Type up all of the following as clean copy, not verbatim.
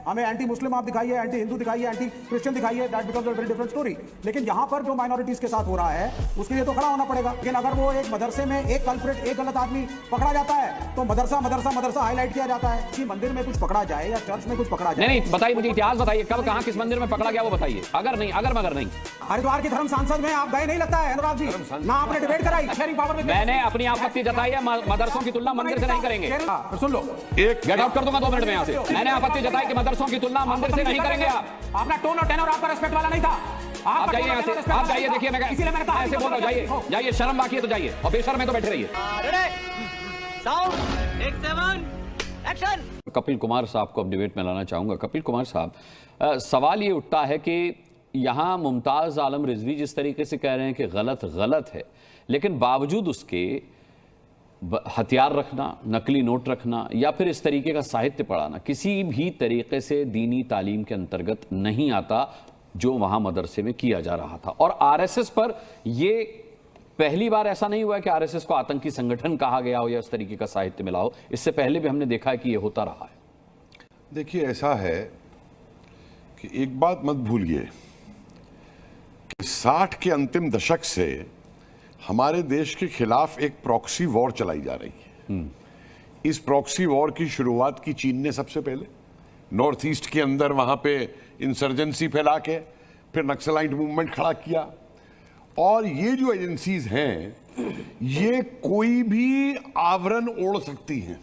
हमें anti Muslim आप दिखाइए, एंटी हिंदू दिखाइए, एंटी क्रिश्चियन दिखाइए, that becomes a very different story. लेकिन यहाँ पर जो माइनॉरिटीज के साथ हो रहा है उसके लिए तो खड़ा होना पड़ेगा। लेकिन अगर वो एक मदरसे में एक कल्प्रिट, एक गलत आदमी पकड़ा जाता है तो मदरसा मदरसा मदरसा हाईलाइट किया जाता है कि मंदिर में कुछ पकड़ा जाए या चर्च में कुछ पकड़ा जाए। नहीं बताइए, मुझे इतिहास बताइए, कब कहां किस मंदिर में पकड़ा गया वो बताइए। अगर नहीं, अगर मगर नहीं। हरिद्वार की धर्म सांसद में आप गए नहीं लगता है अनुराग जी, ना आपने डिबेट कराई शेयरिंग पावर में। मैंने अपनी आपत्ति जताई है, मदरसों की तुलना मंदिर से नहीं करेंगे। सुन लो, एक गेट आउट कर दूंगा 2 मिनट में यहाँ से। मैंने आपत्ति जताई कि मदरसों की तुलना मंदिर से नहीं करेंगे। आप आपका टोन और टेनर आपका रेस्पेक्ट वाला नहीं था। आप जाइए यहाँ से, आप जाइए। देखिए मैं ऐसे बोल रहा हूँ, जाइए जाइए, शर्म बाकी है तो जाइए, और बेशर्म में तो बैठे रहिए। कपिल कुमार साहब को अब डिबेट में लाना चाहूंगा। कपिल कुमार साहब, सवाल ये उठता है कि यहाँ मुमताज आलम रिजवी जिस तरीके से कह रहे हैं कि गलत है, लेकिन बावजूद उसके हथियार रखना, नकली नोट रखना या फिर इस तरीके का साहित्य पढ़ाना किसी भी तरीके से दीनी तालीम के अंतर्गत नहीं आता, जो वहां मदरसे में किया जा रहा था। और आरएसएस पर ये पहली बार ऐसा नहीं हुआ है कि आरएसएस को आतंकी संगठन कहा गया हो या इस तरीके का साहित्य मिला हो। इससे पहले भी हमने देखा है कि यह होता रहा है। देखिए, ऐसा है कि एक बात मत भूलिए कि 60 के अंतिम दशक से हमारे देश के खिलाफ एक प्रॉक्सी वॉर चलाई जा रही है। इस प्रॉक्सी वॉर की शुरुआत की चीन ने सबसे पहले, नॉर्थ ईस्ट के अंदर वहां पे इंसर्जेंसी फैला के फिर नक्सलाइट मूवमेंट खड़ा किया। और ये जो एजेंसीज हैं, ये कोई भी आवरण ओढ़ सकती हैं,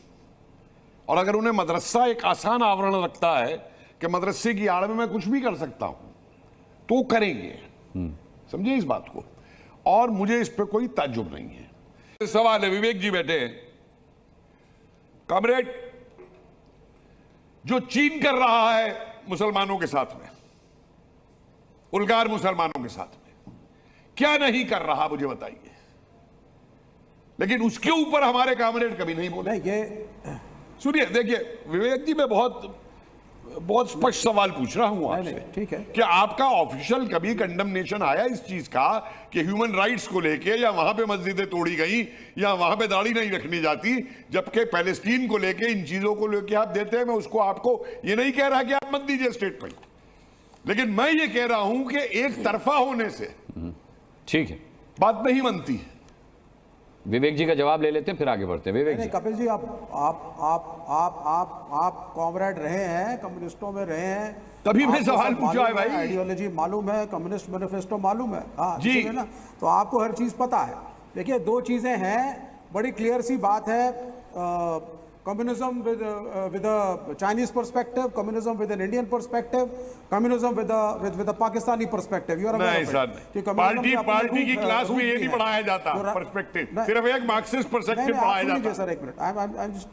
और अगर उन्हें मदरसा एक आसान आवरण लगता है कि मदरसे की आड़ में मैं कुछ भी कर सकता हूं, तो करेंगे। समझिए इस बात को, और मुझे इस पे कोई ताज्जुब नहीं है। सवाल है, विवेक जी बैठे हैं, कॉमरेड, जो चीन कर रहा है मुसलमानों के साथ में, उल्गार मुसलमानों के साथ में, क्या नहीं कर रहा मुझे बताइए। लेकिन उसके ऊपर हमारे कॉमरेड कभी नहीं बोले। ये सुनिए, देखिए विवेक जी, मैं बहुत स्पष्ट सवाल पूछ रहा हूं आपसे। ठीक है, क्या आपका ऑफिशियल कभी कंडमनेशन आया इस चीज का कि ह्यूमन राइट्स को लेके, या वहां पे मस्जिदें तोड़ी गई, या वहां पे दाढ़ी नहीं रखनी जाती, जबकि पैलेस्टीन को लेके, इन चीजों को लेके आप देते हैं? मैं उसको आपको ये नहीं कह रहा कि आप मत दीजिए स्टेटमेंट, लेकिन मैं ये कह रहा हूं कि एक तरफा होने से ठीक है, बात नहीं बनती है। विवेक जी का जवाब ले लेते हैं, फिर आगे बढ़ते हैं। विवेक जी। कपिल जी, आप कॉमरेड रहे हैं, कम्युनिस्टों में रहे हैं, तभी मैं सवाल पूछा है भाई। आइडियोलॉजी मालूम है, कम्युनिस्ट मैनिफेस्टो मालूम है, हाँ जी है ना, तो आपको हर चीज पता है। देखिए, 2 चीजें हैं, बड़ी क्लियर सी बात है। Communism with a Chinese perspective, communism with an Indian perspective, communism with a Pakistani perspective. You are aware of it. Party की क्लास में ये नहीं पढ़ाया जाता पर्सपेक्टिव, सिर्फ एक मार्क्सिस्ट पर्सपेक्टिव पढ़ाया जाता है। सर एक मिनट, I'm just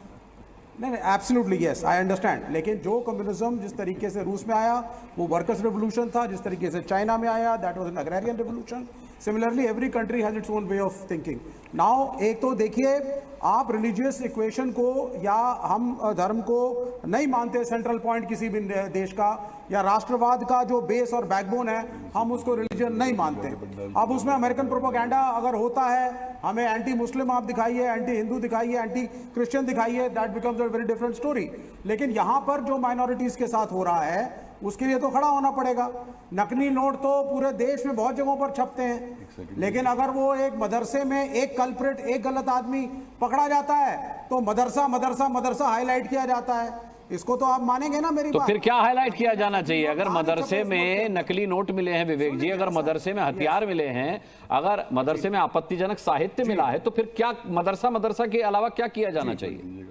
नहीं, एब्सोल्युटली यस, आई अंडरस्टैंड। लेकिन जो कम्युनिज्म जिस तरीके से रूस में आया वो वर्कर्स रेवोल्यूशन था, जिस तरीके से चाइना में आया that was an agrarian revolution. Similarly every country has its own way of thinking. Now एक तो देखिए, आप रिलीजियस इक्वेशन को या हम धर्म को नहीं मानते सेंट्रल पॉइंट किसी भी देश का, या राष्ट्रवाद का जो बेस और बैकबोन है, हम उसको रिलीजन नहीं मानते। अब उसमें अमेरिकन प्रोपेगेंडा अगर होता है, हमें एंटी मुस्लिम आप दिखाइए, एंटी हिंदू दिखाइए, एंटी क्रिश्चियन दिखाइए, that becomes a very different story. लेकिन यहाँ पर जो माइनॉरिटीज के साथ हो रहा है उसके लिए तो खड़ा होना पड़ेगा। नकली नोट तो पूरे देश में बहुत जगहों पर छपते हैं, लेकिन अगर वो एक मदरसे में एक कल्प्रिट, एक गलत आदमी पकड़ा जाता है तो मदरसा मदरसा मदरसा हाईलाइट किया जाता है। इसको तो आप मानेंगे ना मेरी तो बात? फिर क्या हाईलाइट किया जाना चाहिए? अगर मदरसे में नकली नोट मिले हैं विवेक जी, अगर मदरसे में हथियार मिले हैं, अगर मदरसे में आपत्तिजनक साहित्य मिला है, तो फिर क्या मदरसा के अलावा क्या किया जाना चाहिए?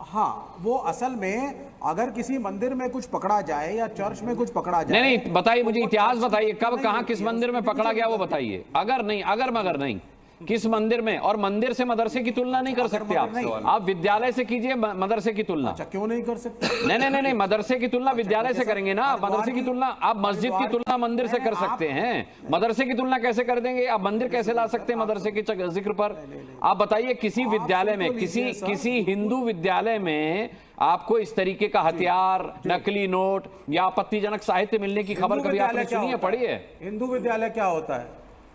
हाँ, वो असल में अगर किसी मंदिर में कुछ पकड़ा जाए या चर्च में कुछ पकड़ा जाए, नहीं बताइए, मुझे इतिहास बताइए, कब कहां किस मंदिर में पकड़ा गया वो बताइए। अगर नहीं, अगर मगर नहीं, किस मंदिर में? और मंदिर से मदरसे की तुलना नहीं कर सकते आप विद्यालय से कीजिए मदरसे की तुलना। अच्छा, क्यों नहीं कर सकते? नहीं, मदरसे की तुलना विद्यालय से करेंगे ना। मदरसे की तुलना आप मस्जिद की तुलना मंदिर से कर सकते हैं, मदरसे की तुलना कैसे कर देंगे? आप मंदिर कैसे ला सकते हैं मदरसे के जिक्र पर? आप बताइए, किसी विद्यालय में, किसी हिंदू विद्यालय में आपको इस तरीके का हथियार, नकली नोट या आपत्तिजनक साहित्य मिलने की खबर कभी आपने सुनी है, पढ़ी है? हिंदू विद्यालय क्या होता है?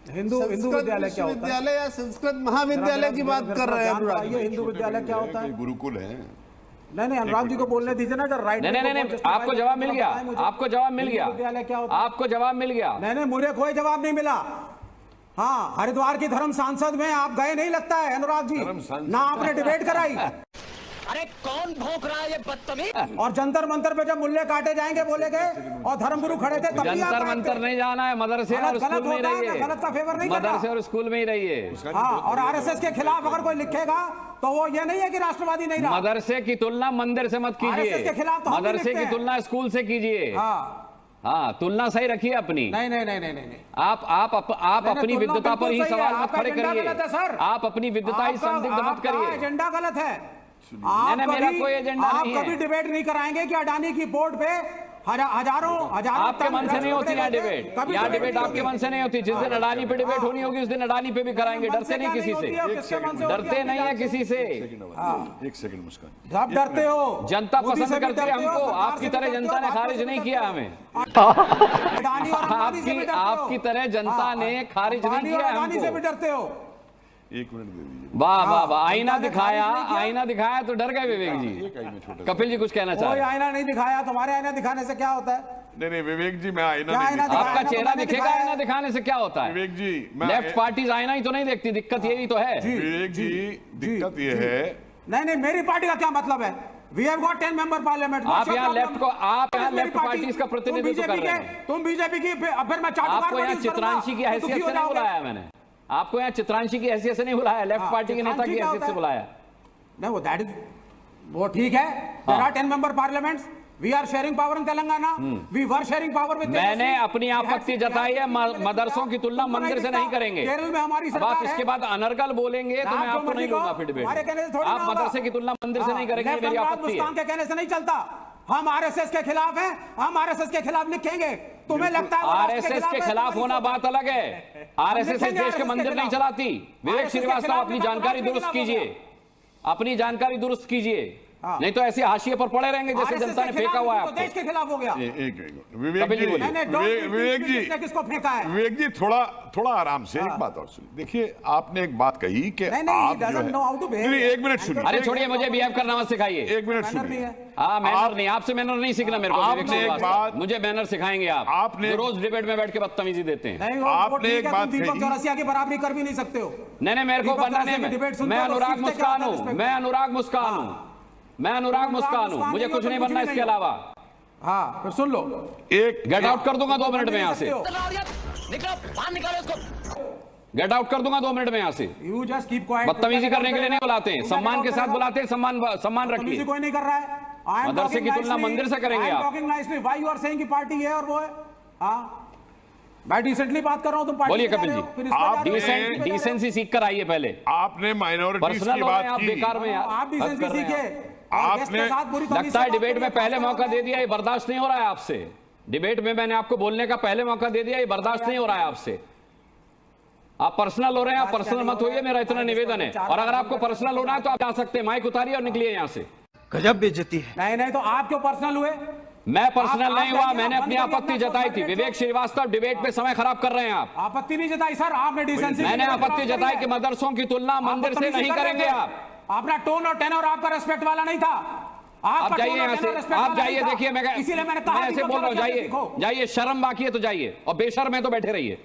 हिंदू विद्यालय क्या होता है? विद्यालय या संस्कृत महाविद्यालय की बात कर रहे हैं? हिंदू विद्यालय क्या होता है? गुरुकुल है। नहीं अनुराग जी को बोलने दीजिए ना, जरा राइट। नहीं, आपको जवाब मिल गया, आपको जवाब मिल गया, विश्वविद्यालय क्या होता है? आपको जवाब मिल गया। नहीं मुझे कोई जवाब नहीं मिला। हाँ, हरिद्वार की धर्म सांसद में आप गए नहीं लगता है अनुराग जी, ना आपने डिबेट कराई। अरे कौन भौंक रहा है ये बदतमीज? और जंतर मंतर पे जब मूल्य काटे जाएंगे बोले गए और धर्मगुरु खड़े थे, तब भी आप जंतर आए मंतर थे। नहीं जाना है, मदरसे और गलत स्कूल में होता है, रहिए, मैं गलत का फेवर नहीं कर रहा। मदरसे और स्कूल में ही रहिए। हाँ, और आरएसएस के खिलाफ अगर कोई लिखेगा तो वो ये नहीं है कि राष्ट्रवादी नहीं रहा। मदरसे की तुलना मंदिर से मत आरएसएस कीजिए, के खिलाफ तो हम भी मदरसे लिखते की हैं। तुलना स्कूल से कीजिए। हाँ, तुलना सही रखिए अपनी। नहीं। आप अपनी तुलना विद्वता पर बिल्कुल ही सही है, सवाल मत आपका खड़े एजेंडा करिए। गलत है, सर। आप अपनी विद्वता ही संदिग्ध मत आपका करिए। एजेंडा गलत है। नहीं, मेरा कोई एजेंडा नहीं है। आप कभी डिबेट नहीं कराएंगे कि अडानी की बोर्ड पे हजारों आपके मन से नहीं होती यहाँ डिबेट, यहाँ डिबेट आपके मन से नहीं होती। जिस दिन अडानी पे डिबेट होनी होगी उस दिन अडानी पे भी कराएंगे, डरते नहीं किसी से, डरते नहीं है किसी से। एक सेकंड मुस्कान, आप डरते हो, जनता मोदी से पसंद भी करती है डरते हो, हमको, सरकार आपकी से भी तरह डरते हो, जनता ने भाजपा खारिज से नहीं भी किया डरते हमें। हो। अडानी और अंबानी से भी डरते हो। आपकी तरह जनता ने खारिज नहीं अंबानी और किया अडानी से भी हमको। डरते हो। एक मिनट दे दीजिए। वाह, आईना जनता ने दिखाया, खारिज नहीं किया। आईना दिखाया तो डर गए विवेक जी। एक आई में छोटा कपिल जी कुछ कहना चाह कोई रहे हैं? आईना नहीं दिखाया, तुम्हारे आईना दिखाने से क्या होता है? नहीं विवेक जी, मैं आईना क्या नहीं आईना दिखा- दिखाया? आपका आईना चेहरा मैंने दिखेगा, दिखाया आईना है। दिखाने से क्या होता है? विवेक जी, मैं लेफ्ट पार्टीज आईना ही तो नहीं देखती, दिक्कत यही तो है। विवेक जी, दिक्कत ये है, नहीं मेरी पार्टी का क्या मतलब है? We have got 10 member parliament. आप What's your यहाँ लेफ्ट problem? को, आप यहाँ मेरी लेफ्ट पार्टी- पार्टीज का प्रतिनिधित्व कर रहे हैं। तुम बीजेपी की, फिर मैं चाटुकार आपको यहाँ पार्टी करूंगा, चित्रांशी की तो हैसियत दुखी हो से नहीं जाओगे। बुलाया मैंने, आपको यहाँ चित्रांशी की हैसियत से नहीं बुलाया, लेफ्ट हाँ, पार्टी के नेता चित्रांशी की क्या हैसियत होता से है? बुलाया। नहीं वो ठीक है। There are 10 member parliaments. We are sharing power in Telangana. We were sharing power with मैंने Telangana. अपनी आपत्ति जताई है, मदरसों की तुलना मंदिर से नहीं करेंगे। केरल में हमारी अब सरकार आप है। इसके बाद अनर्गल बोलेंगे तो आप मैं जो आपको नहीं मर्जी लूंगा कहो, फिर डिबेट हमारे कहने से थोड़ी में। ना आप होगा। मदरसे की तुलना मंदिर से नहीं करेंगे, लेफ्ट मेरी अनुराग आपत्ति मुस्कान है। के कहने से नहीं चलता। हम आरएसएस के खिलाफ हैं, हम आरएसएस के खिलाफ लिखेंगे। तुम्हें लगता है वो राष्ट्र आरएसएस के है, खिलाफ तो होना वही बात अलग है। आरएसएस इस लिखेंगे देश के RSS मंदिर के नहीं खिलाफ। चलाती। विवेक RSS के श्रीवास्तव खिलाफ अपनी लिखा तो जानकारी राष्ट्र के दुरुस्त खिलाफ कीजिए, होगा। अपनी जानकारी दुरुस्त कीजिए, हाँ। नहीं तो ऐसे हाशिए पर पड़े रहेंगे जैसे RSS जनता ने के फेंका खिलाफ हुआ है तो देश आपको। के खिलाफ हो गया। विवेक कपिल जी जी, बोलिए। नहीं, don't विवेक teach me जी, किसने किसको फेंका है। विवेक जी, थोड़ा आराम से एक बात और सुनिए। देखिए, आपने एक बात कही कि नहीं, आप he जो doesn't है, know how to behave. नहीं, एक मिनट सुनिए। अरे छोड़िए, मुझे बिहेव करना मत सिखाइए। एक मिनट मैनर नहीं सुनिए। है। हाँ, मैनर नहीं, आपसे मैनर नहीं सीखना मेरे को। आपने विवेक एक श्रीवास्तव, बात- मुझे मैनर सिखाएंगे आप। आपने- जो रोज डिबेट में बैठ के बदतमीजी देते हैं। नहीं, वो आपने ठीक एक है, बात तुम दीपक कही। चौरसिया की बराबरी कर भी नहीं सकते हो। नहीं, मेरे को दीपक बनना चौरसिया नहीं। की डिबेट सुनते मैं हो तो अनुराग सीखते क्या मुस्कान होता है हूँ, respect? मैं अनुराग मुस्कान हूँ, मैं अनुराग मुस्कान हूँ, मुझे कुछ नहीं बनना इसके अलावा। हाँ, फिर सुन लो। एक गेट आउट कर दूंगा 2 मिनट में यहाँ से, निकलो बाहर, निकालो इसको। गेट आउट कर दूंगा 2 मिनट में यहाँ से। You just keep quiet. बदतमीजी करने के लिए नहीं बुलाते हैं, तुम सम्मान के get out साथ करेगा। बुलाते हैं, सम्मान बदतमीजी रखिए। कोई नहीं कर रहा है। I am मदरसे talking की तुलना nicely. मंदिर से करेंगे I am आप। talking nicely. Why you are saying कि पार्टी है और वो है? हाँ, मैं डिसेंटली बात कर रहा हूँ, तुम पार्टी बोलिए पे जा कपिल रहे जी। हो, फिर इस पे जा रहे हो, इस पे जा रहे हो। डिसेंसी सीख कर आइए पहले। आपने माइनॉरिटीज पर्सनल की हो रहे बात हैं आप की। बेकार में यार। आप हद डिसेंसी कर रहे हैं सीखिए। आप। और गेस्ट के साथ बुरी तमीज लगता है से बात डिबेट में करिए, पहले आपको मौका बात दे दिया, ये बर्दाश्त नहीं हो रहा है आपसे। डिबेट में मैंने आपको बोलने का पहले मौका दे दिया, ये बर्दाश्त नहीं हो रहा है आपसे। आप पर्सनल हो रहे हैं, आप पर्सनल मत होइए, मेरा इतना निवेदन है। और अगर आपको पर्सनल होना है तो आप जा सकते हैं, माइक उतारिए और निकलिए यहाँ से। गजब बेइज्जती है। नहीं तो आप क्यों पर्सनल हुए? मैं पर्सनल आप नहीं हुआ, जाइए, मैंने आप अपनी बंद करिए आपत्ति अपना जताई थी। कॉन्फ्रेंस विवेक श्रीवास्तव डिबेट पे समय खराब कर रहे हैं आप। आपत्ति नहीं जताई सर, आपने डिसेंसी। मैंने आपत्ति जताई कि मदरसों की तुलना मंदिर से नहीं करेंगे आप। अपना टोन और टेनर आपका रेस्पेक्ट वाला नहीं था। आप जाइए यहाँ से, आप जाइए, देखिए मैं इसीलिए मैंने कहा ऐसे बोल रहा हूँ, जाइए, शर्म बाकी है तो जाइए, और बेशर्म है तो बैठे रहिए।